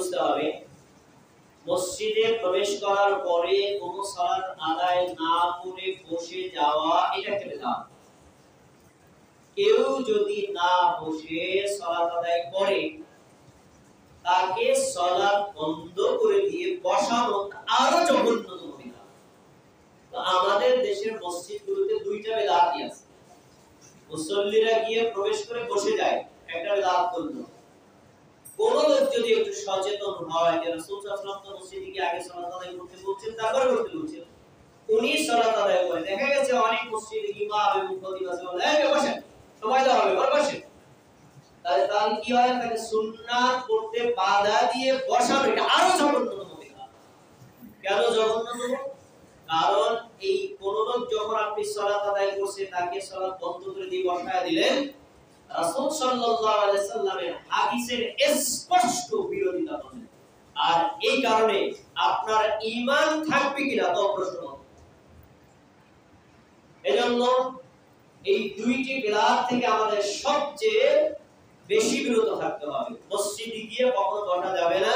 বুঝতে হবে মসজিদে প্রবেশ করার পরে কোনো সালাত আদায় না করে বসে যাওয়া এটা একটা বিদআত। কেউ যদি না বসে সালাত আদায় করে তাকে সালাত বন্ধ করে দিয়ে বসানো আরো জঘন্যতম বিদআত। তো আমাদের দেশের মসজিদগুলোতে দুইটা বিদআতই আছে। মুসল্লিরা গিয়ে প্রবেশ করে বসে যায়, একটা বিদআত করলো। কোন লোক যদি একটু সচেতন হয় যে রাসূল সাল্লাল্লাহু আলাইহি ওয়াসাল্লাম মসজিদে গিয়ে আগে সালাত আদায় করতে বলছেন, তারপরে করতে বলছেন, উনি সালাত আদায় করে, দেখা গেছে অনেক মসজিদে ইমাম এবং খতিব আছে বলে এই বসেন, সময় দেওয়া হবে, বসেন। তাহলে কি হয়, তাকে সুন্নাত পড়তে বাধা দিয়ে বসানো, এটা আরো জঘন্যতম বিদআত। কেন জঘন্যতম? কারণ এই কোন লোক যখন আপনি সালাত আদায় করছে তাকে সালাত বন্ধ করে দিয়ে বসায় দিলেন, রাসূল সাল্লাল্লাহু আলাইহি সাল্লামের হাদিসের স্পষ্ট বিরোধিতা করেন। আর এই কারণে আপনার ঈমান থাকবে কিনা তা প্রশ্ন। এজন্য এই দুইটি বিদআত থেকে আমাদের সবচেয়ে বেশি বিরত থাকতে হবে। মসজিদে গিয়ে কখনো বসা যাবে না,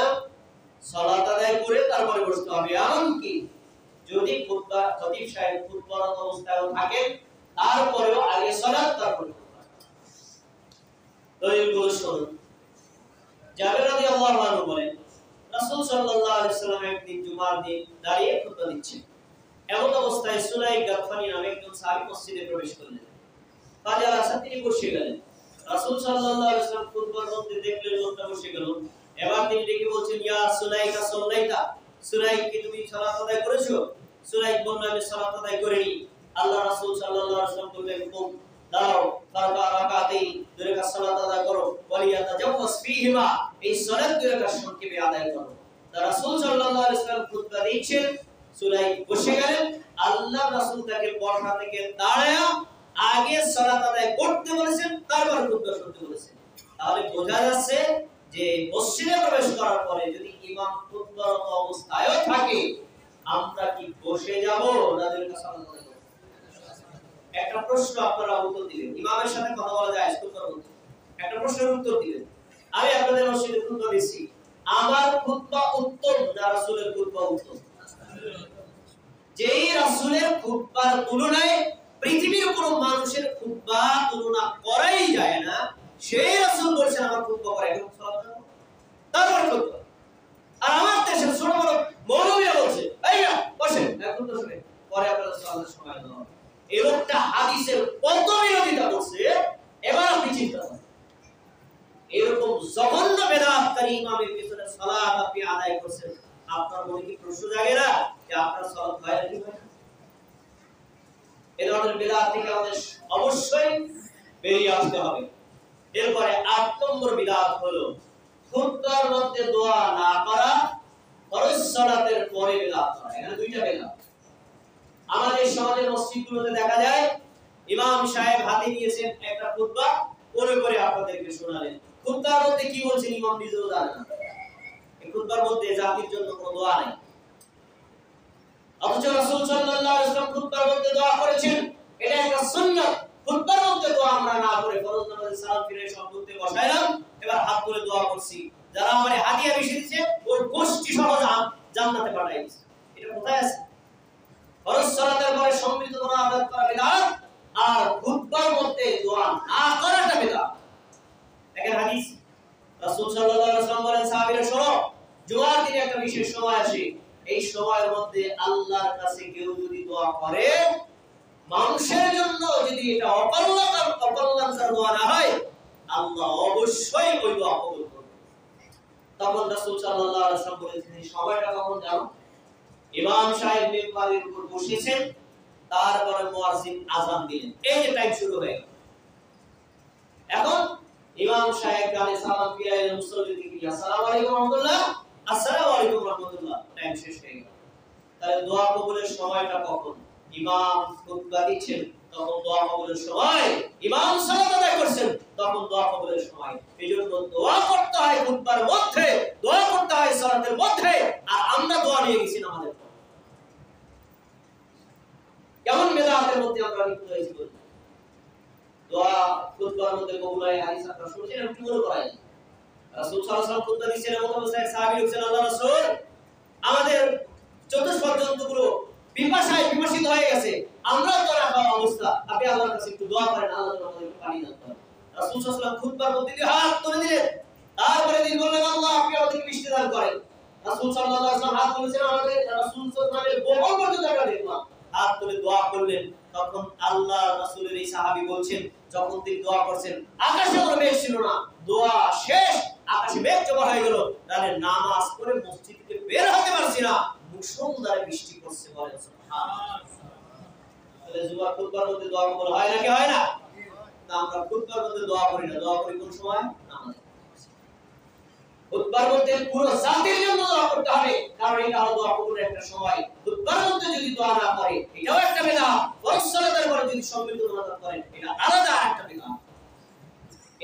সালাত আদায় করে তারপরে বসতে হবে। এমনকি যদি খতিব সাহেব খুতবারত অবস্থায় থাকেন তারপরেও আগে সালাত তারপরে দলিলগুলো শুনুন। জাবের রাদিয়াল্লাহু আনহু বলেন, রাসূল সাল্লাল্লাহু আলাইহি ওয়াসাল্লাম একদিন জুমার দিন দাঁড়িয়ে খুতবা দিচ্ছেন। এমন অবস্থায় সুলাইক গাতফানি নামে একজন সাহাবী মসজিদে প্রবেশ করলেন। ফাজার আসা তিনি বসে গেলেন। রাসূল সাল্লাল্লাহু আলাইহি ওয়াসাল্লাম খুতবার মধ্যে দেখলেন লোকটা বসে গেল। এবার তিনি ডেকে বলছেন, ইয়া সুলাইকা সাল্লাইতা, সুলাইক কি তুমি সালাত আদায় করেছো? সুলাইক বলল, আমি সালাত আদায় করিনি। আল্লাহ রাসূল সাল্লাল্লাহু আলাইহি ওয়াসাল্লাম বললেন, কুম, দাঁড়াও, ফারকা রাকাতাই, দুই রাকাত সালাত আদায় করো, ওয়ালিয়াতাজাওয়াজ ফীহিমা, এই সালাত দুই রাকাত সংক্ষেপে আদায় করো। রাসূল সাল্লাল্লাহু আলাইহি ওয়াসাল্লাম খুতবা দিচ্ছেন, সুলাইক বসে গেলেন। আল্লাহ রাসূল তাকে বসা থেকে দাঁড়ায়া আগে সালাত আদায় করতে বলেছেন, তারপর খুতবা শুনতে বলেছেন। তাহলে বোঝা যাচ্ছে যে মসজিদে প্রবেশ করার পরে যদি ইমাম খুতবারত অবস্থায়ও থাকে, আমরা কি বসে যাব না দুই সালাত আদায় করব? একটা প্রশ্ন আপনারা উত্তর দিবেন। ইমামের সাথে কথা বলা যায় খুতবার মধ্যে, একটা প্রশ্নের উত্তর দিবেন। আমি আপনাদের মসজিদে খুতবা দিচ্ছি, আমার খুতবা উত্তম না রাসূলের খুতবা উত্তম? যেই রাসূলের খুতবার তুলনায় পৃথিবীর কোনো মানুষের খুতবা তুলনা করাই যায় না, সেই রাসূল বলেছেন আমার খুতবা করে এখন সালাত দাও, তারপর খুতবা। আর আমার দেশের ছোট বড় মৌলবীরা বলছে, ভাইয়া বসেন, এখন তো শুনে পরে আপনারা সালাতের সময় দাও। এই লোকটা হাদিসের কত বিরোধিতা করছে, এবার আপনি চিন্তা করেন। এরকম জঘন্য বেদাতকারী ইমামের পিছনে সালাত আপনি আদায় করছেন, আপনার মনে কি প্রশ্ন জাগে না যে আপনার সালাত হয় নাকি হয় না? এই ধরনের বিদআত থেকে আমাদের অবশ্যই বেরিয়ে আসতে হবে। এরপরে ৮ নম্বর বিদআত হলো খুতবার মধ্যে দোয়া না করা, ফরজ সালাতের পরে বিদআত করা। এখানে দুইটা বিদআত। আমাদের সমাজের মসজিদগুলোতে দেখা যায় ইমাম সাহেব হাতে নিয়েছেন একটা খুতবা, পড়ে পড়ে আপনাদেরকে শোনালেন। খুতবার মধ্যে কি বলছেন ইমাম নিজেও জানে না। এই খুতবার মধ্যে জাতির জন্য কোনো দোয়া নাই। অথচ রাসূল সাল্লাল্লাহু আলাইহি ওয়াসাল্লাম খুতবার মধ্যে দোয়া করেছেন, এটা একটা সুন্নাত। খুতবার মধ্যে দোয়া আমরা না করে ফরজ নামাজে সালাম ফিরে সব করতে বসাইলাম, এবার হাত তুলে দোয়া করছি, যারা আমারে হাদিয়া বেশি দিয়েছে ওর গোষ্ঠী সহ জান্নাতে পাঠাই দিয়েছে। এটা কোথায় আছে? ফরজ সালাতের পরে সম্মিলিত দোয়া আদায় করা বিদআত, আর খুতবার মধ্যে দোয়া না করাটা বিদআত। দেখেন হাদিস, রাসূল সাল্লাল্লাহু আলাইহি ওয়াসাল্লাম বলেন, সাহাবীরা শোনো, জুমার দিনে একটা বিশেষ সময় আসে, এই সময়ের মধ্যে আল্লাহর কাছে কেউ যদি দোয়া করে, মানুষের জন্য যদি এটা অকল্যাণকর দোয়া না হয়, আল্লাহ অবশ্যই ওই দোয়া কবুল করবেন। তখন রাসূল সাল্লাল্লাহু আলাইহি ওয়াসাল্লাম বলেছেন, সময়টা কখন জানো? ইমাম সাহেব মিম্বারের উপর বসেছেন, তারপরে মুয়াজ্জিন আযান দিলেন, এই যে টাইম শুরু হয়ে গেল। এখন ইমাম সাহেব গালে সালাম ফিরাইলেন, মুসল্লিদের কি আসসালামু আলাইকুম রাহমাতুল্লাহ, আসসালামু আলাইকুম রাহমাতুল্লাহ, টাইম শেষ হয়ে গেল। তাহলে দোয়া কবুলের সময়টা কখন? ইমাম খুতবা দিচ্ছেন তখন দোয়া কবুলের সময়, ইমাম সালাত আদায় করছেন তখন দোয়া কবুলের সময়। এজন্য দোয়া করতে হয় খুতবার মধ্যে, দোয়া করতে হয় সালাতের মধ্যে। আর আমরা দোয়া নিয়ে গেছি আমাদের কেমন বেদাতের মধ্যে আমরা লিপ্ত হয়েছি বলি। দোয়া খুতবার মধ্যে কবুল হয়, হাদিস আপনারা শুনছেন, এরকম কি মনে করায়? রাসূল সাল্লাল্লাহু আলাইহি ওয়াসাল্লাম খুতবা দিচ্ছেন, এমন অবস্থায় সাহাবী বলছেন, আল্লাহ রাসূল আমাদের চতুষ্পদ জন্তুগুলো পিপাসায় বিমর্ষিত হয়ে গেছে, আমরা তো না খাওয়া অবস্থা, আপনি আল্লাহর কাছে একটু দোয়া করেন, আল্লাহ যেন আমাদের পানি দান করেন। রাসূল সাল্লাল্লাহু আলাইহি ওয়াসাল্লাম খুতবার মধ্যে দিয়ে হাত তুলে দিলেন, তারপরে তিনি বললেন, আল্লাহ আপনি আমাদেরকে বৃষ্টি দান করেন। রাসূল সাল্লাল্লাহু আলাইহি ওয়াসাল্লাম হাত তুলেছেন, আমাদের রাসূল সাল্লাল্লাহু আলাইহি ওয়াসাল্লামের বহর পর্যন্ত আমরা দেখলাম, হাত তুলে দোয়া করলেন। তখন আল্লাহ রাসূলের এই সাহাবী বলছেন, যখন তিনি দোয়া করছেন আকাশে কোনো মেঘ ছিল না, দোয়া শেষ আকাশে মেঘ জমা হয়ে গেল, তাহলে নামাজ পড়ে মসজিদ থেকে বের হতে পারছি না, মুষলধারে বৃষ্টি পড়ছে, বলেন সুবহানাল্লাহ। তাহলে জুমার খুতবার মধ্যে দোয়া কবুল হয় নাকি হয় না? না, আমরা খুতবার মধ্যে দোয়া করি না, দোয়া করি কোন সময়? নামাজে। খুতবার মধ্যে পুরো জাতির জন্য দোয়া করতে হবে, কারণ এটা হলো দোয়া কবুলের একটা সময়। খুতবার মধ্যে যদি দোয়া না করে এটাও একটা বিদআত, ফরজ পরে যদি সম্মিলিত মোনাজাত করেন এটা আলাদা একটা বিদআত।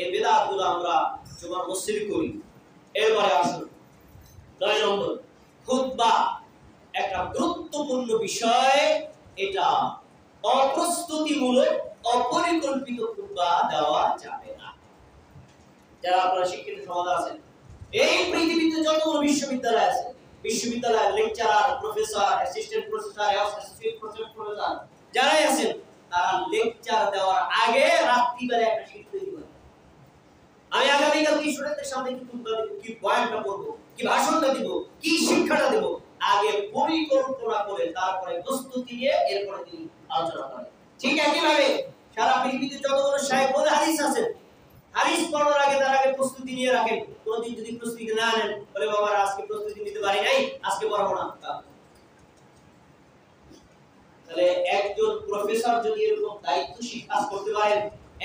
এই বিদআতগুলো আমরা জুমার মসজিদে করি। এরপরে আসুন 9 নম্বর, খুতবা একটা গুরুত্বপূর্ণ বিষয়, এটা অপ্রস্তুতিমূলক অপরিকল্পিত খুতবা দেওয়া যাবে না। যারা আপনারা শিক্ষিত সমাজ আছেন, এই পৃথিবীতে যতগুলো বিশ্ববিদ্যালয় আছে, বিশ্ববিদ্যালয়ের lecturer, professor, assistant professor, associate professor যারাই আছেন, তারা লেকচার দেওয়ার আগে রাত্রিবেলা একটা শীট তৈরি করে, আমি আগামীকাল কি স্টুডেন্টদের সামনে কি খুতবা দেব, কি পয়েন্টটা বলব, কি ভাষণটা দিব, কি শিক্ষাটা দেব, আগে পরিকল্পনা করে তারপরে প্রস্তুতি নিয়ে এরপরে তিনি আলোচনা করেন। ঠিক একইভাবে সারা পৃথিবীতে যতগুলো শায়েখ ওয়াল হাদিস আছেন, হাদিস পড়ার আগে তার আগে প্রস্তুতি নিয়ে রাখেন। কোনদিন যদি প্রস্তুতি না নেন, বলে বাবা আজকে প্রস্তুতি নিতে পারি নাই, আজকে পড়াবো না। তাহলে একজন প্রফেসর যদি এরকম দায়িত্বশীল কাজ করতে পারেন,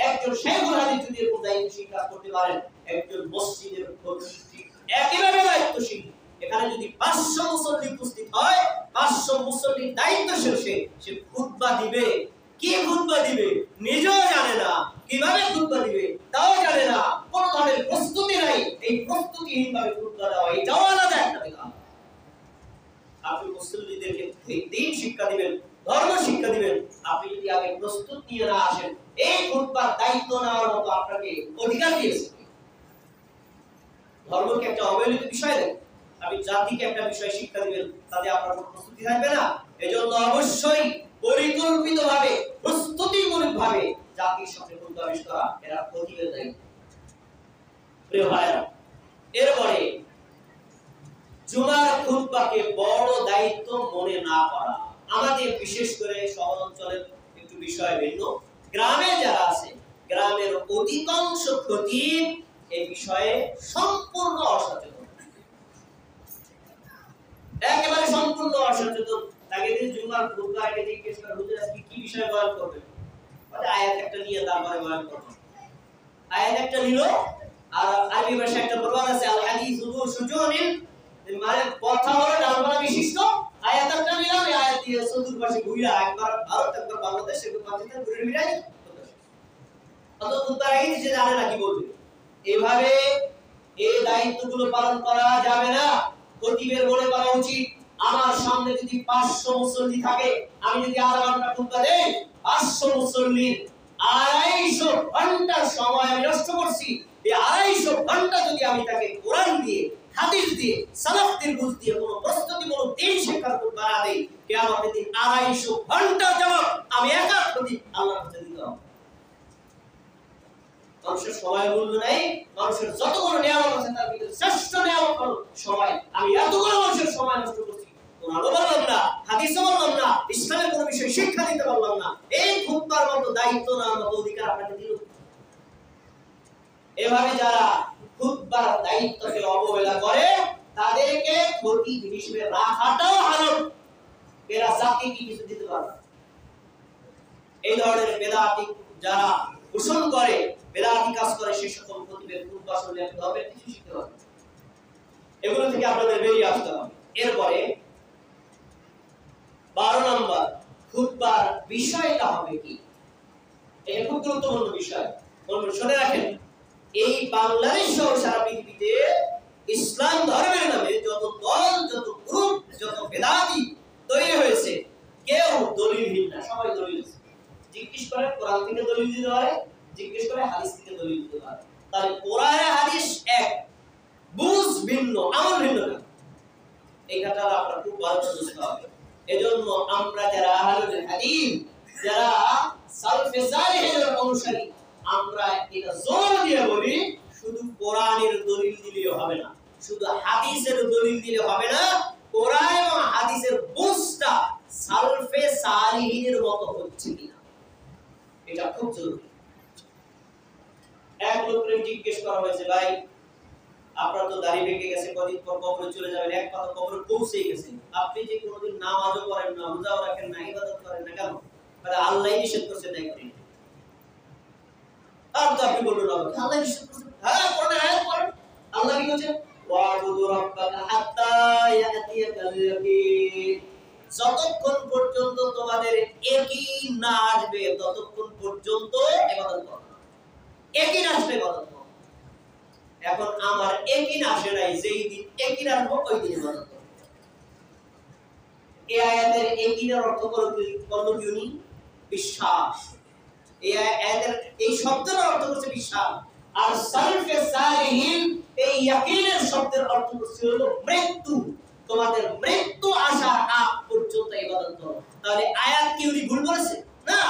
একজন শায়েখ ওয়াল হাদিস যদি এরকম দায়িত্বশীল কাজ করতে পারেন, একজন মসজিদের খতিব একইভাবে দায়িত্বশীল। এখানে যদি 500 মুসল্লি উপস্থিত হয়, 500 মুসল্লির দায়িত্বশীল সে খুতবা দিবে, কি খুতবা দিবে নিজেও জানে না, কিভাবে খুতবা দিবে তাও জানে না, কোন ধরনের প্রস্তুতি নাই, এই প্রস্তুতিহীনভাবে খুতবা দেওয়া এটাও আলাদা একটা বিধান। আপনি মুসল্লিদেরকে দিন শিক্ষা দিবেন, ধর্ম শিক্ষা দিবেন, আপনি যদি আগে প্রস্তুত নিয়ে না আসেন, এই খুতবার দায়িত্ব নেওয়ার মতো আপনাকে অধিকার দিয়েছে। ধর্মকে একটা অবহেলিত বিষয় দেন, আপনি জাতিকে একটা বিষয় শিক্ষা দিবেন, তাতে আপনার কোনো প্রস্তুতি থাকবে না। এজন্য অবশ্যই পরিকল্পিতভাবে, প্রস্তুতিমূলকভাবে জাতির সাথে খুতবা পেশ করা এরা খতিবের দায়িত্ব। প্রিয় ভাইরা, এরপরে জুমার খুতবাকে বড় দায়িত্ব মনে না করা। আমাদের বিশেষ করে শহর অঞ্চলের একটু বিষয় ভিন্ন, গ্রামে যারা আছে, গ্রামের অধিকাংশ খতিব এই বিষয়ে সম্পূর্ণ অসচেতন, একেবারে সম্পূর্ণ অসচেতন। তাকে যদি জুমার খুতবা আগে জিজ্ঞেস করা, হুজুর আজকে কি বিষয়ে বয়ান করবেন, বলে আয়াত একটা নিয়ে তারপরে বয়ান করব। আয়াত একটা নিল, আর আরবি ভাষায় একটা প্রবাদ আছে, আল হাদিসু সুজুনিন, মানে কথা হলো ডালপালা বিশিষ্ট। আয়াত একটা নিলাম, এই আয়াত দিয়ে চতুর পাশে ঘুরিয়া একবার ভারত, একবার বাংলাদেশ, একবার পাকিস্তান ঘুরে মিলাই অত খুতবা আগে যে জানে না কি বলবে। এভাবে এই দায়িত্বগুলো পালন করা যাবে না। খতিবের মনে করা উচিত, আমার সামনে যদি 500 মুসল্লি থাকে, আমি যদি আধা ঘন্টা খুতবা দেই, 500 মুসল্লির 250 ঘন্টা সময় আমি নষ্ট করছি। এই 250 ঘন্টা যদি আমি তাকে কোরআন দিয়ে, হাদিস দিয়ে, সালাফদের বুঝ দিয়ে কোনো প্রস্তুতিমূলক দিন শিক্ষার খুতবা না দেই, কিয়ামতের দিন 250 ঘন্টা জবাব আমি একা খতিব আল্লাহর কাছে দিতে হবে। মানুষের সময় মূল্য নাই, মানুষের যতগুলো নিয়ামত আছে তার ভিতরে শ্রেষ্ঠ নিয়ামত হলো সময়। আমি এতগুলো মানুষের সময় নষ্ট করছি, কোরআনও বললাম না, হাদিসও বললাম না, ইসলামের কোনো বিষয় শিক্ষা দিতে পারলাম না, এই খুতবার মতো দায়িত্ব নেওয়ার মতো অধিকার আপনাকে দিল। এভাবে যারা খুতবার দায়িত্বকে অবহেলা করে, তাদেরকে খতিব হিসেবে রাখাটাও হারাম, এরা জাতিকে কিছু দিতে পারে না। এই ধরনের বেদাতি যারা পোষণ করে, বেদাতি কাজ করে, সেই সকল খতিবের খুতবা শুনলে ধর্মের কিছু শিখতে হবে, এগুলো থেকে আপনাদের বেরিয়ে আসতে হবে। এরপরে 12 নম্বর, খুতবার বিষয়টা হবে কি? এটা খুব গুরুত্বপূর্ণ বিষয়, শুনে রাখেন। এই বাংলাদেশ সহ সারা পৃথিবীতে ইসলাম ধর্মের নামে যত দল, যত গ্রুপ, যত বেদাতি তৈরি হয়েছে, কেউ দলিলহীন না, সবাই দলিল আছে। জিজ্ঞেস করে কোরআন থেকে দলিল দিতে পারে, জিজ্ঞেস করে হাদিস থেকে দলিল দিতে পারে। তাহলে কোরআন হাদিস এক, না। এই কথাটা আপনারা খুব ভালো করে বুঝতে হবে। এজন্য আমরা যারা আহলুল হাদিস, যারা সালফে সালেহিনের অনুসারী, আমরা এটা জোর দিয়ে বলি, শুধু কোরআনের দলিল দিলে হবে না, শুধু হাদিসের দলিল দিলে হবে না, কোরআন এবং হাদিসের বুঝটা সালফে সালেহিনের মতো হচ্ছে কিনা এটা খুব জরুরি। এক লোককে জিজ্ঞেস করা হয়েছে, ভাই আপনার তো দাড়ি পেকে গেছে, কদিন পর কবরে চলে যাবেন, এক কথা কবরে পৌঁছে গেছে, আপনি যে কোনোদিন নামাজও পড়েন না, রোজাও রাখেন না, ইবাদত করেন না, কেন? বলে আল্লাহই নিষেধ করছে তাই করি। আর তো আপনি বললেন আল্লাহ নিষেধ করছে, হ্যাঁ কোরআনে আয়াত পড়েন, আল্লাহ কি বলছে? ওয়াবুদু রাব্বাকা হাত্তা ইয়াতিয়াকাল ইয়াকিন। যতক্ষণ পর্যন্ত তোমাদের ইয়াকিন না আসবে ততক্ষণ পর্যন্ত ইবাদত করো। ইয়াকিন আসবে ইবাদত করো। এখন আমার ইয়াকিন আসে নাই, যেই দিন ইয়াকিন আসবে ওই দিন ইবাদত করো। এই আয়াতের ইয়াকিনের অর্থ করলো কি? বিশ্বাস। এই আয়াতের এই শব্দের অর্থ হচ্ছে বিশ্বাস। আর সালফে সালেহিন এই ইয়াকিনের শব্দের অর্থ হলো মৃত্যু। তোমাদের মৃত্যু আসার আগ পর্যন্ত ইবাদত করো। তাহলে আয়াত কি উনি ভুল বলেছে? না,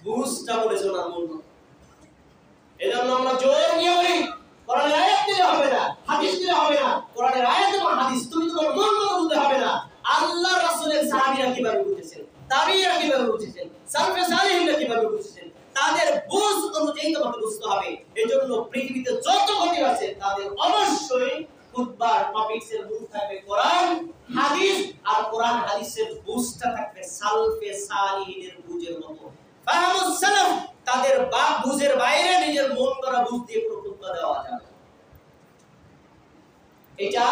বুঝটা বলেছে না মূল। এজন্য আমরা জোর দিয়ে বলি, কোরআনের আয়াত দিলে হবে না, হাদিস দিলে হবে না। কোরআনের আয়াত এবং হাদিস তুমি তোমার মন মতো বুঝতে হবে না। আল্লাহ রাসূলের সাহাবীরা কিভাবে বুঝেছেন, তাবিঈরা কিভাবে বুঝেছেন, সালফে সালেহিনরা কিভাবে বুঝেছেন, তাদের বুঝ অনুযায়ী তোমাকে বুঝতে হবে। এজন্য পৃথিবীতে যত খতিব আছে তাদের অবশ্যই খুতবার টপিকসের মূল থাকবে কোরআন হাদিস, আর কোরআন হাদিসের বুঝটা থাকবে সালফে সালেহিনের বুঝের মতো। ফাহমুস সালাফ, তাদের বুঝের বাইরে নিজের মন করা বুঝ দিয়ে কোনো খুতবা দেওয়া যাবে। এটা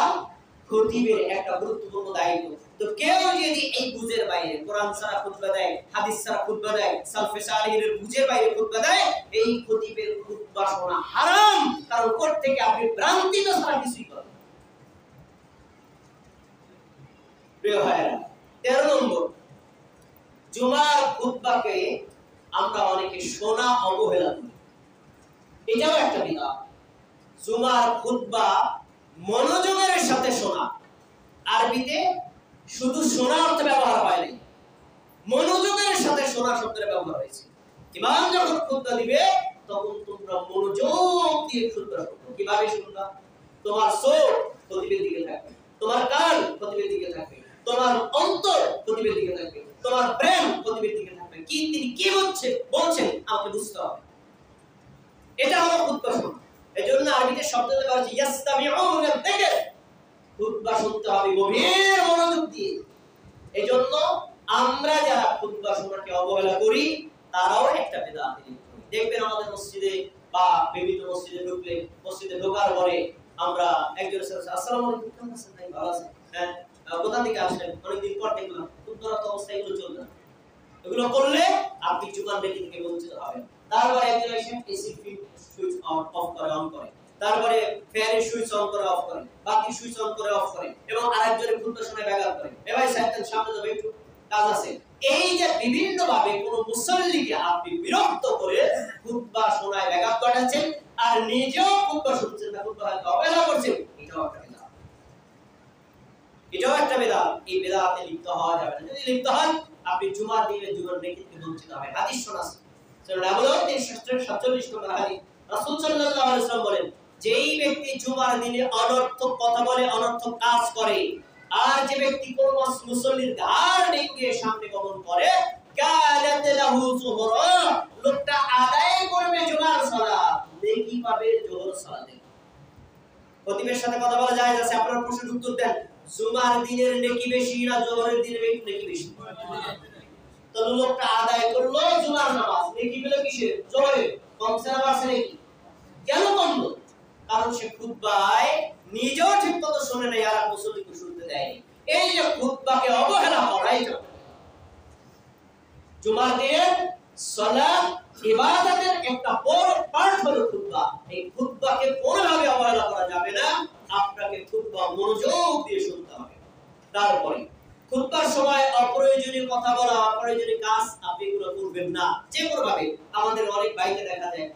খতিবের একটা গুরুত্বপূর্ণ দায়িত্ব। তো কেউ যদি এই বুঝের বাইরে কোরআন ছাড়া খুতবা দেয়, হাদিস ছাড়া খুতবা দেয়, সালফে সালেহিনের বুঝের বাইরে খুতবা দেয়, এই খতিবের খুতবা শোনা হারাম। কারণ কোথা থেকে আপনি ভ্রান্তি তো ছাড়া কিছুই করেন। প্রিয় ভাইরা, 13 নম্বর, জুমার খুতবাকে আমরা অনেকে শোনা অবহেলা করি। এটাও একটা বিদআত। জুমার খুতবা মনোযোগের সাথে শোনা, আরবিতে শুধু শোনা অর্থে ব্যবহার হয় নাই, মনোযোগের সাথে শোনা শব্দের ব্যবহার হয়েছে। ইমাম যখন খুতবা দিবে তখন তোমরা মনোযোগ দিয়ে খুতবা শোনো। কিভাবে শুনবা? তোমার চোখ খতিবের দিকে থাকবে, তোমার কান খতিবের দিকে থাকবে, তোমার অন্তর খতিবের দিকে থাকবে, তোমার ব্রেন খতিবের দিকে থাকবে। কি তিনি কি বলছেন আমাকে বুঝতে হবে। এটা হলো খুতবা শোনা। এজন্য আরবিতে শব্দ দেওয়া হয়েছে ইয়াসতামিউনা যিকর। খুতবা শুনতে হবে গভীর মনোযোগ দিয়ে। এজন্য আমরা যারা খুতবা শোনাকে অবহেলা করি তারাও একটা বিদআতে লিপ্ত। দেখবেন আমাদের মসজিদে বা বিভিন্ন মসজিদে ঢুকলে, মসজিদে ঢোকার পরে আমরা একজনের সাথে আসসালামু আলাইকুম, কেমন আছেন ভাই? ভালো আছেন? হ্যাঁ, কোথা থেকে আসলেন? অনেকদিন পর দেখলাম। খুতবার অবস্থা এগুলো চলবে না। এগুলো করলে আপনি জুমার নেকি থেকে বঞ্চিত হবেন। তারপরে একজন এসে এসি সুইচ অফ করে অন করে, তারপরে ফ্যানের সুইচ অন করে অফ করে, বাতি সুইচ অন করে অফ করে, এবং আরেকজনের খুতবা শোনায় ব্যাঘাত করে। ভাই সাইতেন সামনে যাবে, একটু কাজ আছে। এই যে বিভিন্ন ভাবে কোন মুসল্লিকে আপনি বিরক্ত করে খুতবা শোনায় ব্যাঘাত ঘটাচ্ছেন আর নিজেও খুতবা শুনছেন না, খুতবা অবহেলা করছেন, এটাও একটা বিদআত। এটাও একটা বিদআত। এই বিদআতে লিপ্ত হওয়া যাবে না। যদি লিপ্ত হন আপনি জুমার দিনে জুমার নেকি থেকে বঞ্চিত হবেন। হাদিস শোনা সুনান আবু দাউদ 347 নম্বর হাদিস, রাসূল সাল্লাল্লাহু আলাইহি ওয়াসাল্লাম বলেন, যেই ব্যক্তি জুমার দিনে অনর্থক কথা বলে, অনর্থক কাজ করে, আর যে ব্যক্তি কোন মুসল্লির ঘাড় ভেঙে সামনে গমন করে, কালাত লাহু যুহরা, লোকটা আদায় করবে জুমার সালাত, নেকি পাবে জোহর সালাতে। খতিবের সাথে কথা বলা যায় আছে, আপনারা প্রশ্নের উত্তর দেন, জুমার দিনের নেকি বেশি না জোহরের দিনের নেকি বেশি? তো লোকটা আদায় করলো জুমার নামাজ, নেকি পেল কিসের? জোহরে। কমছে না বাড়ছে নাকি? কেন কমলো? কারণ সে খুতবায় নিজেও ঠিকমতো শুনে নাই আর মুসল্লিকে শুনতে দেয়নি। এই যে খুতবাকে অবহেলা করা, এটা জুমার দিনের সালাত ইবাদতের একটা বড় পার্ট হলো খুতবা। এই খুতবাকে কোনোভাবে অবহেলা করা যাবে না। আপনাকে খুতবা মনোযোগ দিয়ে শুনতে হবে। তারপরে খুতবার সময় অপ্রয়োজনীয় কথা বলা, অপ্রয়োজনীয় কাজ আপনি এগুলো করবেন না। যে কোনো ভাবে আমাদের অনেক ভাইকে দেখা যায়,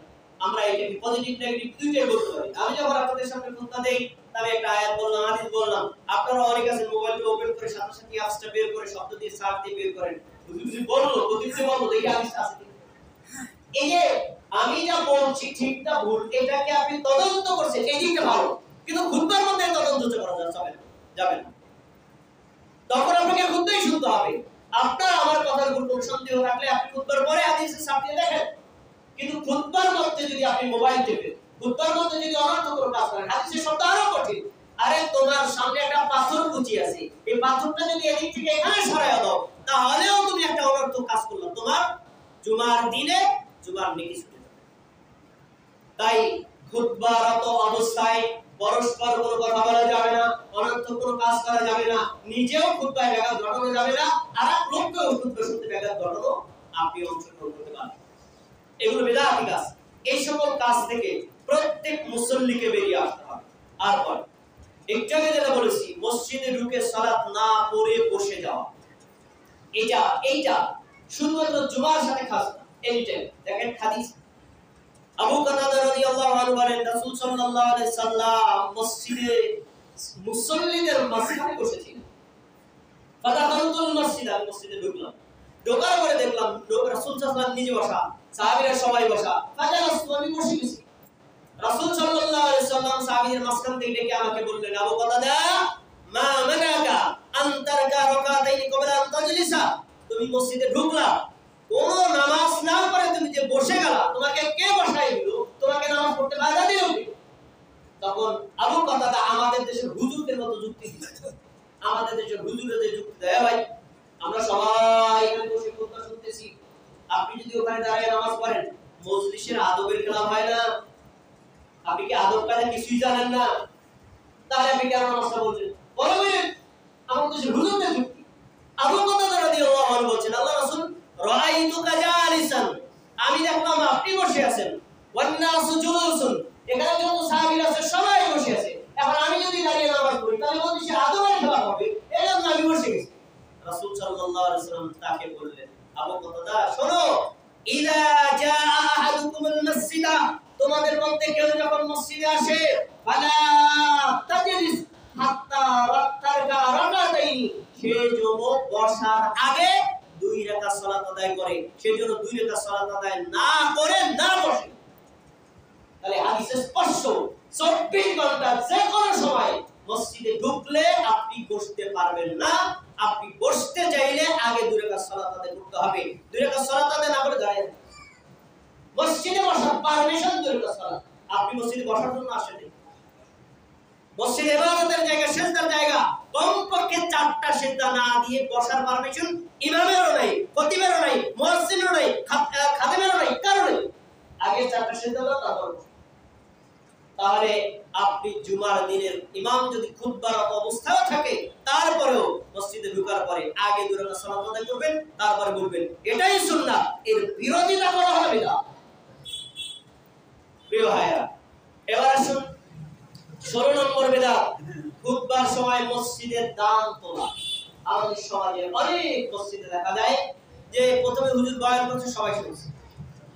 আমরা এটাকে পজিটিভ নেগেটিভ দুইটাই বলতে পারি। আমি যখন আপনাদের সামনে খুতবা দেই আমি একটা আয়াত বললাম, হাদিস বললাম, আপনারা অনেক আছে মোবাইলটা ওপেন করে সাথে সাথে অ্যাপসটা বের করে শব্দ দিয়ে সার্চ দিয়ে বের করেন, বুঝি বললো প্রতিদিন বললো দেখি হাদিসটা আছে কিনা। এই যে আমি যা বলছি ঠিক না ভুল এটাকে আপনি তদন্ত করছেন, এই দিকটা ভালো, কিন্তু খুতবার মধ্যে তদন্ত করা যাবে না। তখন আপনাকে খুতবাই শুনতে হবে। আপনার আমার কথার উপর কোনো সন্দেহ থাকলে আপনি খুতবার পরে হাদিসের সাথে দেখেন, কিন্তু খুতবার মধ্যে যদি আপনি মোবাইল টেপেন, খুতবার মধ্যে যদি অনর্থক কোনো কাজ করেন, হাদিসের শব্দ আরো কঠিন। আরে তোমার সামনে একটা পাথর কুচি আছে, এই পাথরটা যদি এদিক থেকে এখানে সরায় দাও তাহলেও তুমি একটা অনর্থক কাজ করলে, তোমার জুমার দিনে জুমার নেকি ছুটে যাবে। তাই খুতবারত অবস্থায় পরস্পর কোনো কথা বলা যাবে না, অনর্থক কোনো কাজ করা যাবে না, নিজেও খুতবায় ব্যাঘাত ঘটানো যাবে না, আর লোককেও খুতবা শুনতে ব্যাঘাত ঘটানো আপনি অংশগ্রহণ করতে পারবেন। এগুলো বিদআতি কাজ। এই সকল কাজ থেকে প্রত্যেক মুসল্লিকে বেরিয়ে আসতে হবে। আর পর একটু আগে যেটা বলেছি, মসজিদে ঢুকে সালাত না পড়ে বসে যাওয়া, এইটা শুধুমাত্র জুমার সাথে খাস না, এনিটাইম। দেখেন হাদিস আবু কাতাদা রাদিয়াল্লাহু আনহু বলেন, রাসূল সাল্লাল্লাহু আলাইহি সাল্লাম মসজিদে মুসল্লিদের মাঝখানে বসেছিলেন। ফাদাখালতুল মাসজিদ, আমি মসজিদে ঢুকলাম, ঢোকার পরে দেখলাম রাসূল সাল্লাল্লাহু আলাইহি ওয়াসাল্লাম নিজে বসা, সাহাবীরা সবাই বসা, ফাজালাসতু, আমি বসে গেছি। রাসূল সাল্লাল্লাহু আলাইহি ওয়াসাল্লাম সাহাবীদের মাঝখান থেকে ডেকে আমাকে বললেন, আবু কাতাদা মা মানাকা আন তারকা রাকাতাইনি ক্বাবলা আন তাজলিসা, তুমি মসজিদে ঢুকলা, কোন নামাজ না পড়ে তুমি যে বসে গেলা, তোমাকে কে বসাই দিল? তোমাকে নামাজ পড়তে বাধা দিল কে? তখন আবু কাতাদা আমাদের দেশের হুজুরদের মতো যুক্তি দিচ্ছে। আমাদের দেশের হুজুররা যে যুক্তি দেয়, ভাই আমরা সবাই এখানে বসে কথা শুনতেছি, আপনি যদি ওখানে দাঁড়িয়ে নামাজ পড়েন মজলিসের আদবের খেলাফ হয় না? আপনি কি আদব কায়দা কিছুই জানেন না? তাহলে আপনি কেন নামাজটা বলছেন? বলবেন আমাদের দেশের হুজুরদের যুক্তি। আবু কাতাদা রাদিয়াল্লাহু আনহু বলেন, আল্লাহ রাসূল রাআইতুকা জালিসান, আমি দেখলাম আপনি বসে আছেন, ওয়ান নাসু জুলুসুন, এখানে যত সাহাবীরা আছে সবাই বসে আছে, এখন আমি যদি দাঁড়িয়ে নামাজ পড়ি তাহলে মজলিসের আদবের খেলাফ হবে, এজন্য আমি বসে গেছি। রাসূল সাল্লাল্লাহু আলাইহি ওয়াসাল্লাম তাকে বললেন, আবু কাতাদা শোনো, ইযা জাআ আহাদুকুমুল মাসজিদা, তোমাদের মধ্যে কেউ যখন মসজিদে আসে, ফালা তাজলিস হাত্তা রাকাতা রাকাতাইনি, সে যেন বসার আগে 2 রাকাত সালাত আদায় করে, সেজন্য 2 রাকাত সালাত আদায় না করে না বসে। তাহলে হাদিসে স্পষ্ট 24 ঘন্টা যে কোনো সময় মসজিদে ঢুকলে আপনি বসতে পারবেন না, আপনি বসতে চাইলে আগে 2 রাকাত সালাত আদায় করতে হবে। 2 রাকাত সালাত আদায় না করে দাঁড়িয়ে মসজিদে বসার পারমিশন 2 রাকাত সালাত। আপনি মসজিদে বসার জন্য আসেন, মসজিদ ইবাদতের জায়গা, সিজদার জায়গা, কমপক্ষে 4টা সিজদা না দিয়ে বসার পারমিশন ইমামেরও নাই, খতিবেরও নাই, মুয়াজ্জিনেরও নাই, খাদেমেরও নাই, কারো নেই। আগে 4টা সিজদা দাও, তারপর। তাহলে আপনি জুমার দিনের ইমাম যদি খুতবার অবস্থায় থাকে, তারপরেও মসজিদে ঢোকার পরে আগে 2 রাকাত সালাত আদায় করবেন, তারপরে বলবেন, এটাই সুন্নাত, এর বিরোধিতা করা হবে বিদআত। প্রিয় ভাইরা, এবার আসুন 16 নম্বর বিদআত, খুতবার সময় মসজিদের দান তোলা। আমাদের সমাজে অনেক মসজিদে দেখা যায় যে প্রথমে হুজুর বয়ান করছে, সবাই শুনছে,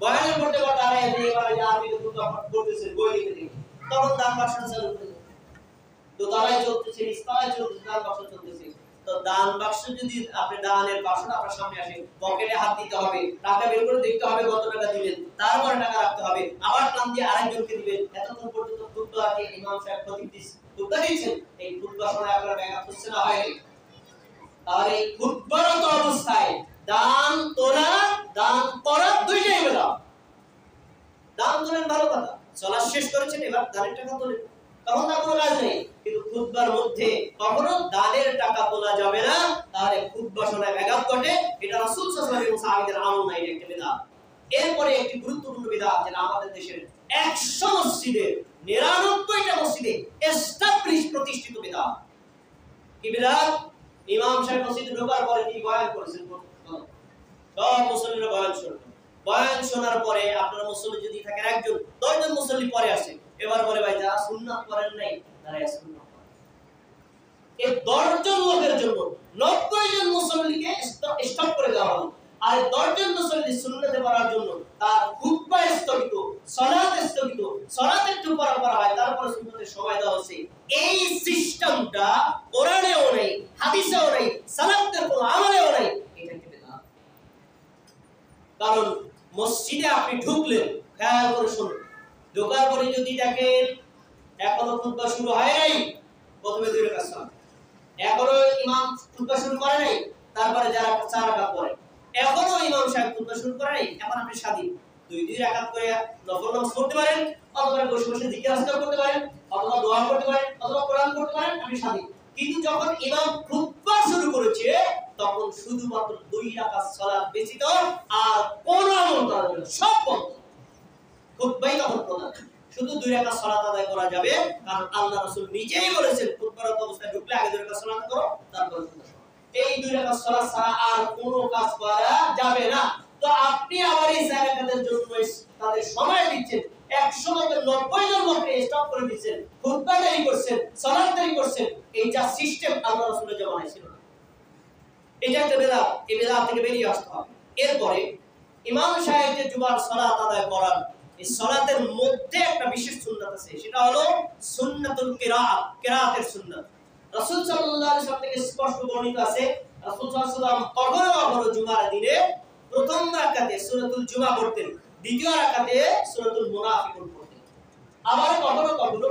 বয়ানের করতে করতে আর এবারে আপনি খুতবা করতেছেন, বই লিখে দিন, তখন দান বাক্স চালু করে দেন, তো তারাই চলতেছে, ইসলামে চলতেছে, দান বাক্স চলতেছে। তো দান বাক্স যদি আপনি দানের বাক্সটা আপনার সামনে আসে, পকেটে হাত দিতে হবে, টাকা বের করে দেখতে হবে কত টাকা দিবেন, তারপরে টাকা রাখতে হবে, আবার টান দিয়ে আরেকজনকে দিবেন, এতক্ষণ পর্যন্ত খুতবা দিয়ে ইমাম সাহেব খতিব খুতবা দিচ্ছেন, এই খুতবা সময় আপনার ব্যাঘাত হচ্ছে না হয়? তাহলে এই খুতবারত অবস্থায় দান তোলা, দান করা দুইটাই বেদআত। দান তোলেন ভালো কথা, সালাত শেষ করেছেন, এবার দানের টাকা তোলেন, তখন তার কোনো কাজ নেই, কিন্তু খুতবার মধ্যে কখনো দানের টাকা তোলা যাবে না, তাহলে খুতবা শোনায় ব্যাঘাত ঘটে। এটা রাসূল সাল্লাল্লাহু আলাইহি ওয়াসাল্লাম এবং সাহাবীদের আমল নাই, এটা একটা বিদআত। এরপরে একটি গুরুত্বপূর্ণ বিদআত, যেটা আমাদের দেশের 100 মসজিদে 99টা মসজিদে এস্টাবলিশ প্রতিষ্ঠিত বিদআত। কি বিদআত? ইমাম সাহেব মসজিদে ঢোকার পরে তিনি বয়ান করেছেন, সব মুসল্লিরা বয়ান শুনলেন, বয়ান শোনার পরে আপনারা মুসল্লি যদি থাকেন একজন, 10 জন মুসল্লি পরে আসে, এবার বলে, ভাই যারা সুন্নাত পড়েন নাই তারা সুন্নাত পড়েন। এই 10 জন লোকের জন্য 90 জন মুসল্লিকে স্টপ করে দেওয়া হলো। আর 10 জন মুসল্লি সুন্নতে পড়ার জন্য তার খুতবা স্থগিত, সালাত স্থগিত, সালাত একটু পড়া হয়, তারপরে সুন্নতের সময় দেওয়া হচ্ছে। এই সিস্টেমটা কোরআনেও নেই, হাদিসেও নেই, সালাতের কোনো আমলেও নেই। এটা কি বিদআত? কারণ মসজিদে আপনি ঢুকলেন, খেয়াল করে শুনুন, ঢোকার পরে যদি দেখেন এখনো খুতবা শুরু হয় নাই, প্রথমে 2 রাকাত সালাত, এখনো ইমাম খুতবা শুরু করে নাই, তারপরে যারা 4 রাকাত পড়ে, এখনো ইমাম সাহেব খুতবা শুরু করে নাই, এখন আপনি স্বাধীন 2 রাকাত করে নফল নামাজ পড়তে পারেন, অথবা বসে বসে জিকির আজকার করতে পারেন, অথবা দোয়া করতে পারেন, অথবা কোরআন পড়তে পারেন, আপনি স্বাধীন। কিন্তু যখন ইমাম খুতবা শুরু করেছে তখন শুধুমাত্র 2 রাকাত সালাত ব্যতীত আর কোনো আমল করা যাবে না, সব বন্ধ। খুতবাই তখন প্রধান, শুধু 2 রাকাত সালাত আদায় করা যাবে, কারণ আল্লাহ রাসূল নিজেই বলেছেন খুতবার অবস্থায় ঢুকলে আগে 2 রাকাত সালাত করো, তারপর এই 2 রাকাত সালাত ছাড়া আর কোনো কাজ করা যাবে না। তো আপনি আবার এই জায়গাটার জন্য তাদের সময় দিচ্ছেন, 100 থেকে 90 জন লোককে স্টপ করে দিচ্ছেন, খুতবা দেরি করছেন, সালাত দেরি করছেন। এই যা সিস্টেম আল্লাহ রাসূলের জামানায় ছিল না, এটা একটা বিদআত। এই বিদআত থেকে বেরিয়ে আসতে হবে। এরপরে ইমাম সাহেব যে জুমার সালাত আদায় করান, এই সালাতের মধ্যে একটা বিশেষ সুন্নাত আছে, সেটা হলো সুন্নাতুল কিরাআত, কিরাআতের সুন্নাত। রাসূল সাল্লাল্লাহু আলাইহি ওয়াসাল্লাম থেকে স্পষ্ট বর্ণিত আছে, রাসূল সাল্লাল্লাহু আলাইহি ওয়াসাল্লাম কখনো জুমার দিনে প্রথম রাকাতে সূরাতুল জুমা পড়তেন, দ্বিতীয় রাকাতে সূরাতুল মুনাফিকুন পড়তেন। আবার কখনো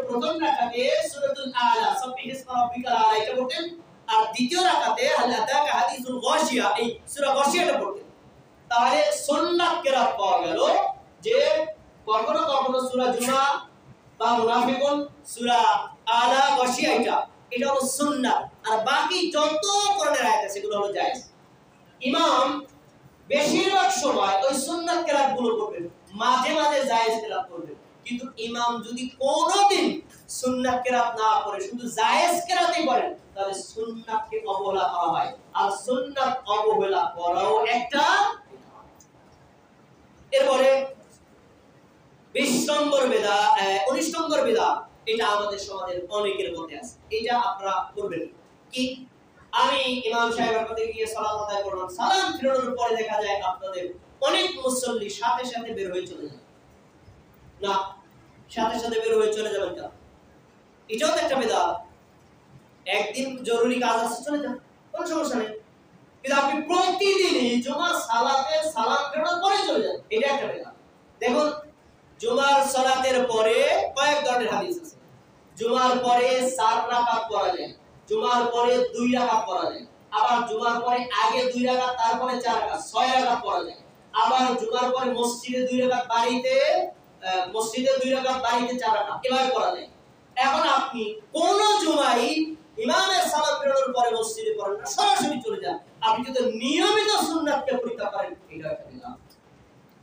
প্রথম রাকাতে সূরাতুল আলা সাব্বিহিসমা রাব্বিকাল আলা এটা পড়তেন, আর দ্বিতীয় রাকাতে হাল আতাকা হাদিসুল গাশিয়া এই সূরা গাশিয়াটা পড়তেন। তাহলে সুন্নাত কিরাত পাওয়া গেল যে কখনো সূরা জুমা বা মুনাফিকুন, সূরা আলা, গাশিয়া এটা হলো সুন্নাত, আর বাকি যত কোরআনের আয়াত আছে সেগুলো হলো জায়েজ। ইমাম বেশিরভাগ সময় ওই সুন্নাত কিরাত গুলো করবেন, মাঝে মাঝে জায়েজ কিরাত করবেন। কিন্তু ইমাম যদি কোনোদিন সুন্নাত কিরাত না করে শুধু জায়েজ কিরাতই করেন, তাহলে সুন্নাতকে অবহেলা করা হয়, আর সুন্নাত অবহেলা করাও একটা। এরপরে 20 নম্বর বিদআত, 19 নম্বর বিদআত, এটা আমাদের সমাজের অনেকের মধ্যে আছে, এটা আপনারা করবেন কি? আমি ইমাম সাহেবের কাছে গিয়ে সালাত আদায় করলাম, সালাম ফিরানোর পরে দেখা যায় আপনাদের অনেক মুসল্লি সাথে সাথে বের হয়ে চলে যায়। না, সাথে সাথে বের হয়ে চলে যাবেন না, এটাও তো একটা বিদআত। একদিন জরুরি কাজ আছে চলে যান, কোনো সমস্যা নেই, কিন্তু আপনি প্রতিদিনই জুমার সালাতে সালাম ফেরানোর পরে চলে যান, এটা একটা বিদআত। দেখুন, জুমার সালাতের পরে কয়েক ধরনের হাদিস আছে। জুমার পরে 4 রাকাত পড়া যায়, জুমার পরে 2 রাকাত পড়া যায়, আবার জুমার পরে আগে 2 রাকাত তারপরে 4 রাকাত 6 রাকাত পড়া যায়, আবার জুমার পরে মসজিদে 2 রাকাত বাড়িতে 4 রাকাত এভাবে পড়া যায়। এখন আপনি কোন জুমাই ইমামের সালাম ফেরানোর পরে মসজিদে পড়েন না, সরাসরি চলে যান। আপনি যদি নিয়মিত সুন্নাতকে পরীক্ষা করেন, এটা একটা বিদআত।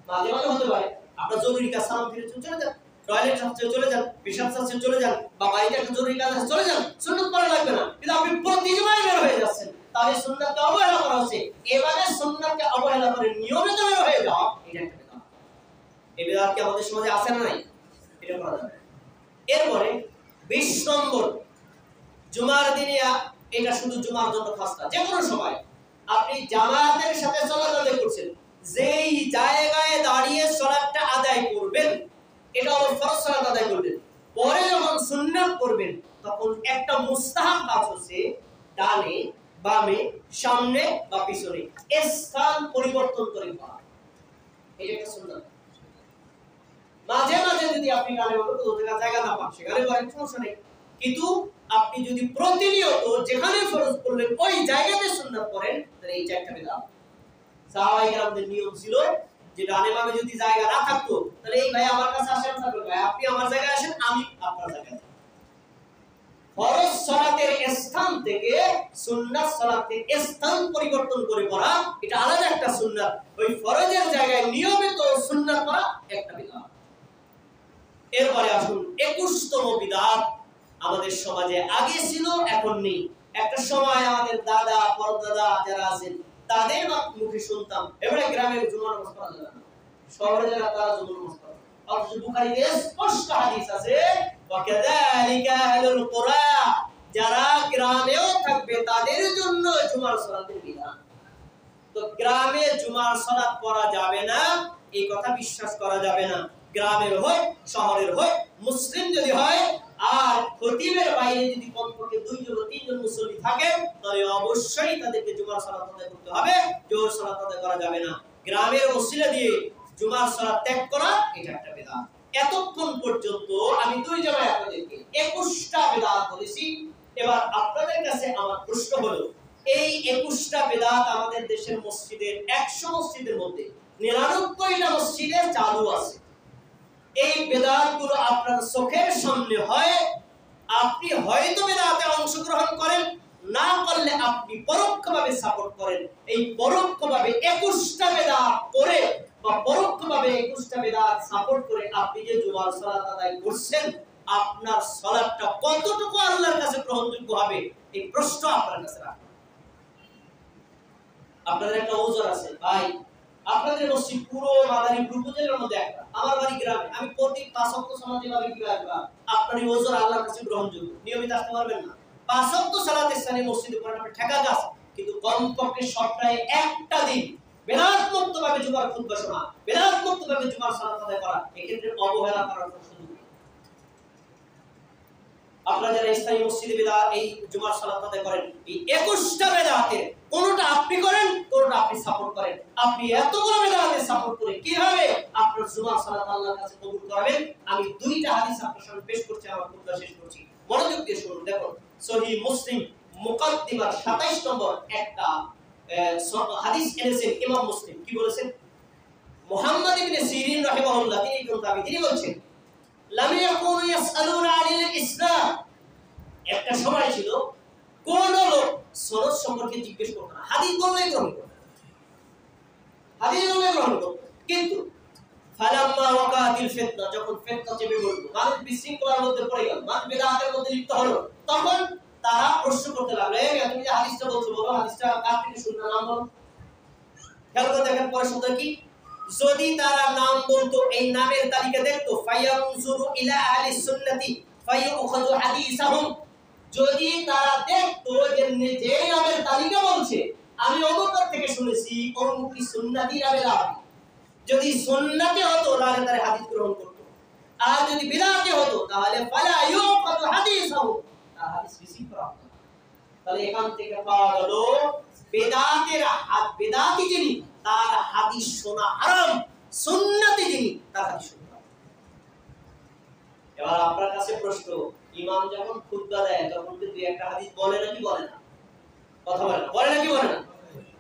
মাঝে মাঝে হতে পারে আপনার জরুরি কাজ, সালাম ফিরে চলে যান, টয়লেট সাথে চলে যান, পেশাব সাথে চলে যান, বা বাড়িতে একটা জরুরি কাজ আছে চলে যান, সুন্নাত পড়া লাগবে না। কিন্তু আপনি প্রতি জুমায় বের হয়ে যাচ্ছেন, তাহলে সুন্নাতকে অবহেলা করা হচ্ছে। এবারে সুন্নাতকে অবহেলা করে নিয়মিত বের হয়ে যাওয়া, এটা একটা বিদআত। এই বিদআত কি আমাদের সমাজে আছে না নাই? এটা করা যাবে। এরপরে 20 নম্বর, জুমার দিনে, এটা শুধু জুমার জন্য খাস না, যে কোনো সময় আপনি জামাতের সাথে সালাত আদায় করছেন, যেই জায়গায় দাঁড়িয়ে সালাতটা আদায় করবেন, এটা হলো ফরজ সালাত আদায় করবেন। পরে যখন সুন্নাত করবেন, তখন একটা মুস্তাহাব কাজ হচ্ছে ডানে বামে সামনে বা পিছনে স্থান পরিবর্তন করে করা, এটা একটা সুন্নাত। মাঝে মাঝে যদি আপনি ডানে বামে জায়গা না পান সেখানে করেন, সমস্যা নেই। কিন্তু আপনি যদি প্রতিনিয়ত যেখানে ফরজ করলেন ওই জায়গাতে সুন্নাত করেন, তাহলে এই একটা বিদআত। সাহাবায়ে কেরামদের নিয়ম ছিল যে ডানে বামে যদি জায়গা না থাকতো, তাহলে এই ভাই আমার কাছে আসেন, না ভাই আপনি আমার জায়গায় আসেন, আমি আপনার জায়গায়। ফরজ সালাতের স্থান থেকে সুন্নাত সালাতের স্থান পরিবর্তন করে পড়া, এটা আলাদা একটা সুন্নাত। ওই ফরজের জায়গায় নিয়মিত সুন্নাত পড়া একটা বিদআত। এরপরে আসুন 21তম বিদআত, আমাদের সমাজে আগে ছিল এখন নেই। একটা সময় আমাদের দাদা পরদাদা যারা আছেন তাদের মুখে শুনতাম এবারে গ্রামের জুমার নামাজ পড়া যাবে না, শহরে যারা তারা জুমার নামাজ পড়ে। অথচ বুখারীতে স্পষ্ট হাদিস আছে, ওয়াকাযালিকা আহলুল কুরা, যারা গ্রামেও থাকবে তাদের জন্য জুমার সালাতের বিধান। তো গ্রামে জুমার সালাত পড়া যাবে না এই কথা বিশ্বাস করা যাবে না। গ্রামের হয় শহরের হয় মুসলিম যদি হয় আর খতিবের বাইরে যদি কমপক্ষে 2 জন 3 জন মুসল্লি থাকে তাহলে অবশ্যই তাদেরকে জুমার সালাত আদায় করতে হবে, জোহর সালাত আদায় করা যাবে না। গ্রামের ওসিলা দিয়ে জুমার সালাত ত্যাগ করা এটা একটা বিদআত। এতক্ষণ পর্যন্ত আমি 2 জায়গায় আপনাদেরকে 21টা বিদআত বলেছি। এবার আপনাদের কাছে আমার প্রশ্ন হলো, এই 21টা বিদআত আমাদের দেশের মসজিদের 100 মসজিদের মধ্যে 99টা মসজিদে চালু আছে। এই বিদআতগুলো আপনার চোখের সামনে হয়, আপনি হয়তো বিদআতে অংশগ্রহণ করেন, না করলে আপনি পরোক্ষভাবে সাপোর্ট করেন। এই পরোক্ষভাবে 21টা বিদআত করে বা পরোক্ষভাবে 21টা বিদআত সাপোর্ট করে আপনি যে জুমার সালাত আদায় করছেন, আপনার সালাতটা কতটুকু আল্লাহর কাছে গ্রহণযোগ্য হবে এই প্রশ্ন আপনার কাছে রাখুন। আপনাদের একটা ওজর আছে ভাই, আপনাদের মসজিদ পুরো মাদারীপুর উপজেলার মধ্যে একটা, আমার বাড়ি গ্রামে, আমি প্রতি 5 ওয়াক্ত সালাত যেভাবে কিভাবে আপনার এই ওজর আল্লাহর কাছে গ্রহণযোগ্য, নিয়মিত আসতে পারবেন না। 5 ওয়াক্ত সালাতের স্থানে মসজিদে পড়ার আপনি ঠেকা গাছ, কিন্তু কমপক্ষে সপ্তাহে একটা দিন বেদাতমুক্তভাবে জুমার খুতবা শোনা, বেদাতমুক্তভাবে জুমার সালাত আদায় করা, এক্ষেত্রে অবহেলা করার কোনো সুযোগ নেই। আপনারা যারা স্থায়ী মসজিদে বিদআত এই জুমার সালাত আদায় করেন, এই 21টা বিদআতের কোনটা আপনি করেন, কোনটা আপনি সাপোর্ট করেন, আপনি এতগুলো বিদআতের সাপোর্ট করে কিভাবে আপনার জুমার সালাত আল্লাহর কাছে কবুল করাবেন, আমি 2টা হাদিস আপনাদের সামনে পেশ করছি, আমার খুতবা শেষ করছি, মনোযোগ দিয়ে শুনুন। দেখুন সহিহ মুসলিম মুকাদ্দিমার 27 নম্বর একটা হাদিস এনেছেন ইমাম মুসলিম। কি বলেছেন? মুহাম্মদ ইবনে সিরিন রাহিমাহুল্লাহ তিনি বলছেন, লাম ইয়াকুনু ইয়াসআলুনা আনিল ইসলাম, একটা সময় ছিল কোন লোক সনদ সম্পর্কে জিজ্ঞেস করত না, হাদিস বললেই গ্রহণ করত, হাদিস বললেই গ্রহণ করত। কিন্তু ফালাম্মা ওয়াকাতিল ফিতনা, যখন ফিতনা চেপে পড়ল, মানুষ বিশৃঙ্খলার মধ্যে পড়ে গেল, মানুষ বিদআতের মধ্যে লিপ্ত হলো, তখন তারা প্রশ্ন করতে লাগলো, এই তুমি যে হাদিসটা বলছো, বলো হাদিসটা কার থেকে শুননা, নাম বলো। খেয়াল করে দেখেন পরে শব্দ কি, যদি তারা নাম বলতো, এই নামের তালিকা দেখতো, ফায়ানজুরু ইলা আহলি সুন্নতি ফায়ুখাযু হাদিসাহুম, যদি তারা দেখতো যে নামের তালিকা বলছে আমি অমুকের থেকে শুনেছি, অমুক কি সুন্নতি না বিদআতি, যদি সুন্নতি হতো তাহলে তারা হাদিস গ্রহণ করত, আর যদি বিদআতি হতো তাহলে ফালা ইউখাযু হাদিসাহুম, তারা হাদিস রিসিভ করা হতো। তাহলে এখান থেকে পাওয়া গেল বিদআতি যিনি তার হাদিস শোনা হারাম, সুন্নতি যিনি তার হাদিস শোনা হারাম। এবার আপনার কাছে প্রশ্ন, ইমাম যখন খুতবা দেয় তখন কি 2-1টা হাদিস বলে নাকি বলে না? কথা বলে না, বলে নাকি বলে না?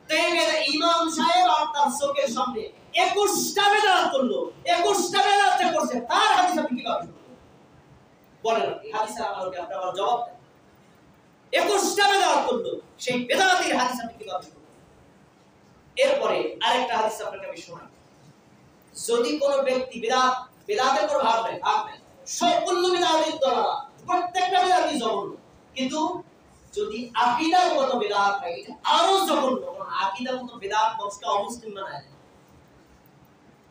তাই ইমাম সাহেব আপনার চোখের সামনে 21টা বিদআত করলো, 21টা বিদআত করছে, তার হাদিস আপনি কিভাবে শুনবেন? বলেন এই হাদিসের আলোকে আপনি আমার জবাব দেন। 21টা বিদআত করলো, সেই বিদআতের হাদিস আপনি কিভাবে শুনবেন? এরপরে আরেকটা হাদিস আপনাকে আমি শোনাই, যদি কোনো ব্যক্তি বিদআতের উপর ভাব নেয়, সবগুলো বিদআতের দ্বারা প্রত্যেকটা বিদআতই জঘন্য, কিন্তু যদি আকীদাগত বিদআত হয় এটা আরো জঘন্য, কারণ আকীদাগত বিদআত মানুষকে অমুসলিম বানায় দেয়।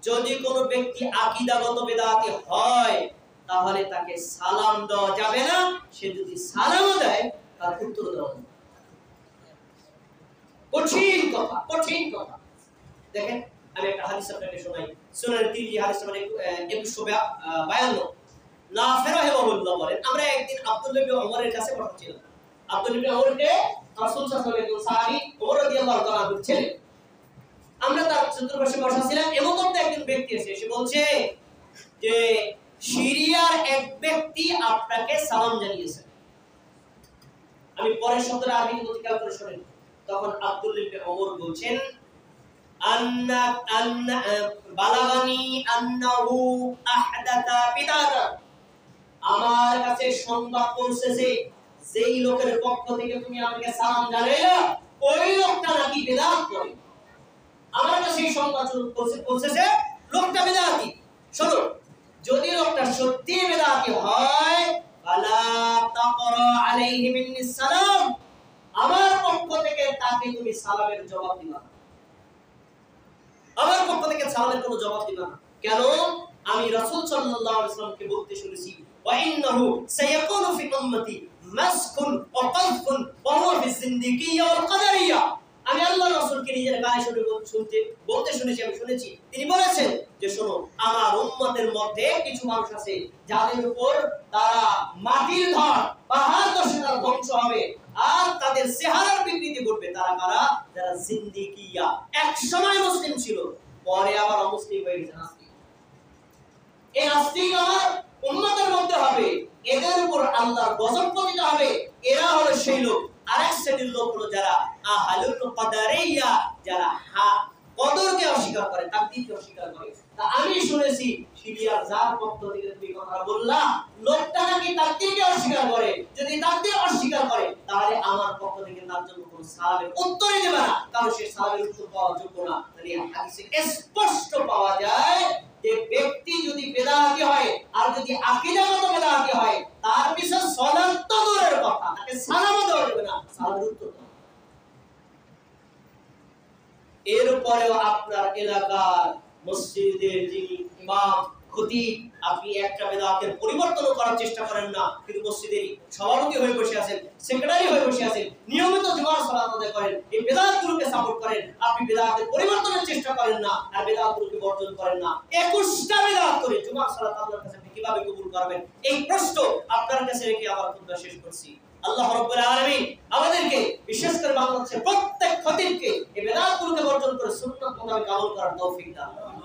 যদি কোনো ব্যক্তি আকীদাগত বিদআতি হয় তাহলে তাকে সালাম দেওয়া যাবে না, সে যদি সালামও দেয় তার উত্তর দেওয়া যাবে। কঠিন কথা, কঠিন কথা। দেখেন আমি একটা হাদিস আপনাকে শোনাই, সুনান তিরমিজি হাদিস নম্বর 2152, নাফি রাহিমাহুল্লাহ বলেন, আমরা একদিন আব্দুল্লাহ ইবনে ওমরের কাছে পড়ছিলাম। আব্দুল্লাহ ইবনে ওমরকে রাসূল সাল্লাল্লাহু আলাইহি ওয়াসাল্লাম সাহাবী ওমর রাদিয়াল্লাহু তাআলা ছিলেন, আমরা তার চতুর্পাশে বসা ছিলাম, এমন মধ্যে একজন ব্যক্তি এসে বলছে যে সিরিয়ার এক ব্যক্তি আপনাকে সালাম জানিয়েছে। আমি পরের শব্দটা আরবি বলতে খেয়াল করে শুনেন। তখন আব্দুল্লাহ ইবনে ওমর বলছেন, বালাগানি আন্নাহু আহদাতা বিদআতা, আমার কাছে সংবাদ পৌঁছেছে যেই লোকের পক্ষ থেকে তুমি আমাকে সালাম জানাইলা ওই লোকটা নাকি বিদআত করে। আমার কাছে এই সংবাদ পৌঁছেছে লোকটা বিদআতি। শোনো, যদি লোকটা সত্যি বিদআতি হয়, ফালা তাকরা আলাইহি মিন্নি সালাম, আমার পক্ষ থেকে তাকে তুমি সালামের জবাব দিবা না, আমার পক্ষ থেকে সালামের কোনো জবাব দিবা না। কেন? আমি রাসূল সাল্লাল্লাহু আলাইহি ওয়াসাল্লামকে বলতে শুনেছি, ওয়া ইন্নাহু সায়াকুনু ফি উম্মতি মাসকুন ওয়া কাযফুন ওয়া হুয়া ফি সিন্দিকিয়্যা ওয়াল কাদারিয়্যা, আমি আল্লাহর রাসূলকে নিজের কানে বলতে শুনেছি, আমি শুনেছি তিনি বলেছেন যে শোনো, আমার উম্মতের মধ্যে কিছু মানুষ আছে যাদের উপর তারা মাটির ধর পাহাড় দশে তারা ধ্বংস হবে আর তাদের চেহারার বিকৃতি ঘটবে। তারা কারা? যারা জিন্দিকিয়া, এক সময় মুসলিম ছিল পরে আবার অমুসলিম হয়ে গেছে, নাস্তিক। এই নাস্তিক আমার উম্মতের মধ্যে হবে, এদের উপর আল্লাহর গজব পতিত হবে। এরা হলো সেই লোক। আরেক শ্রেণীর লোক হলো যারা আহলুল কদারিয়া, যারা কদরকে অস্বীকার করে, তাকদীরকে অস্বীকার করে। তা আমি শুনেছি সিরিয়ার যার পক্ষ থেকে তুমি কথা বললা, লোকটা নাকি তাকদীরকে অস্বীকার করে। যদি তাকদীর অস্বীকার করে তাহলে আমার পক্ষ থেকে তার জন্য কোনো সালামের উত্তরই দেবে না, কারণ সে সালামের উত্তর পাওয়ার যোগ্য না। তাহলে হাদিসে স্পষ্ট পাওয়া যায় যে ব্যক্তি যদি বেদাতি হয় আর যদি আকীদাগত বেদাতি হয়, তার পিছনে সালাত তো দূরের কথা, তাকে সালামও দেওয়া যাবে না, সালামের উত্তর দেওয়া। এরপরেও আপনার এলাকার মসজিদের যিনি ইমাম খতিব, আপনি একটা বেদাতের পরিবর্তন করার চেষ্টা করেন না, কিন্তু মসজিদের সভাপতি হয়ে বসে আছেন, সেক্রেটারি হয়ে বসে আছেন, নিয়মিত জুমার সালাত আদায় করেন, এই বেদাতগুলোকে সাপোর্ট করেন। আপনি বেদাতের পরিবর্তনের চেষ্টা করেন না আর বেদাতগুলোকে বর্জন করেন না। 21টা বেদাত করে জুমার সালাত আল্লাহর কাছে কিভাবে কবুল করবেন, এই প্রশ্ন আপনার কাছে রেখে আমার খুতবা শেষ করছি। আল্লাহ রাব্বুল আলামিন আমাদেরকে, বিশেষ করে বাংলাদেশের প্রত্যেক খতিবকে এই বেদাতগুলোকে বর্জন করে সুন্নাত মোতাবেক আমল করার তৌফিক দান করুন।